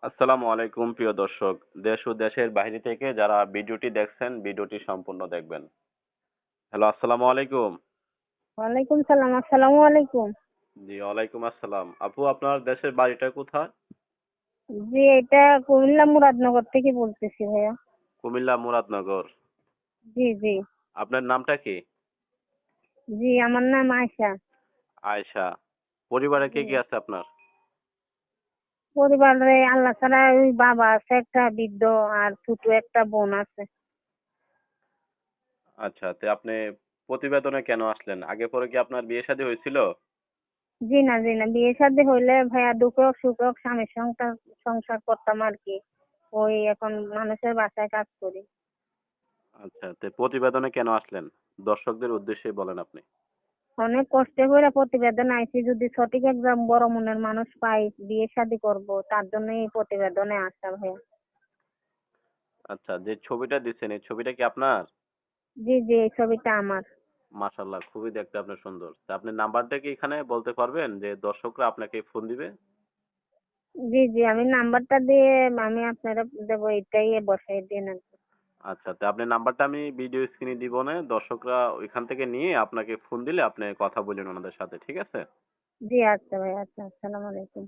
আসসালামু আলাইকুম প্রিয় দর্শক। দেশ ও দেশের বাইরে থেকে যারা ভিডিওটি দেখছেন, ভিডিওটি সম্পূর্ণ দেখবেন। হ্যালো, আসসালামু আলাইকুম। ওয়ালাইকুম সালাম। আসসালামু আলাইকুম। জি, ওয়ালাইকুম আসসালাম। আপু, আপনার দেশের বাড়িটা কোথায়? জি, এটা কুমিল্লা মুরাদনগর থেকে বলতেছি ভাইয়া। কুমিল্লা মুরাদনগর। জি জি। আপনার নামটা কি? জি, আমার নাম আয়শা। আয়েশা। পরিবারে কে জি। কে আছে আপনার? পরিবারে আল্লাহ ছাড়া ওই বাবা আছে একটা বৃদ্ধ, আর ছোট একটা বোন আছে। আচ্ছা, আপনি প্রতিবেদনে কেন আসলেন? আগে পরে কি আপনার বিয়ে শাদী হয়েছিল? জি না জি না, বিয়ে শাদী হইলে ভাইয়া দুঃখ হোক সুখ হোক স্বামীর সংসার সংসার করতাম আর কি। ওই এখন মানুষের বাসায় কাজ করি। আচ্ছা, প্রতিবেদনে কেন আসলেন? দর্শকদের উদ্দেশ্যে বলেন আপনি। অনেক কষ্টে করে প্রতিবেদন আইছি, যদি সঠিক একজন বড় মনের মানুষ পাই বিয়ে শাদী করব, তার জন্য এই প্রতিবেদনে আসা ভাইয়া। আচ্ছা, যে ছবিটা দিচ্ছেন এই ছবিটা কি আপনার? জি জি, এই ছবিটা আমার। মাশাআল্লাহ, খুবই দেখতে আপনার সুন্দর। আপনি নাম্বারটা কি এখানে বলতে পারবেন যে দর্শকরা আপনাকে ফোন দিবে? জি জি, আমি নাম্বারটা দিয়ে আমি আপনারা দেবো, এটাই বসাই দিন আর কি। আচ্ছা, আপনি নাম্বারটা আমি ভিডিও স্ক্রিনে দিব না। দর্শকরা ওইখান থেকে নিয়ে আপনাকে ফোন দিলে আপনি কথা বলেন ওনাদের সাথে। ঠিক আছে? জি আচ্ছা ভাই, আচ্ছা, আসসালামু আলাইকুম।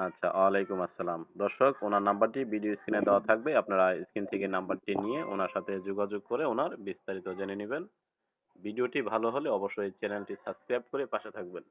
আচ্ছা, ওয়ালাইকুম আসসালাম। দর্শক, ওনার নাম্বারটি ভিডিও স্ক্রিনে দেওয়া থাকবে। আপনারা স্ক্রিন থেকে নাম্বারটি নিয়ে ওনার সাথে যোগাযোগ করে ওনার বিস্তারিত জেনে নিবেন। ভিডিওটি ভালো হলে অবশ্যই চ্যানেলটি সাবস্ক্রাইব করে পাশে থাকবেন।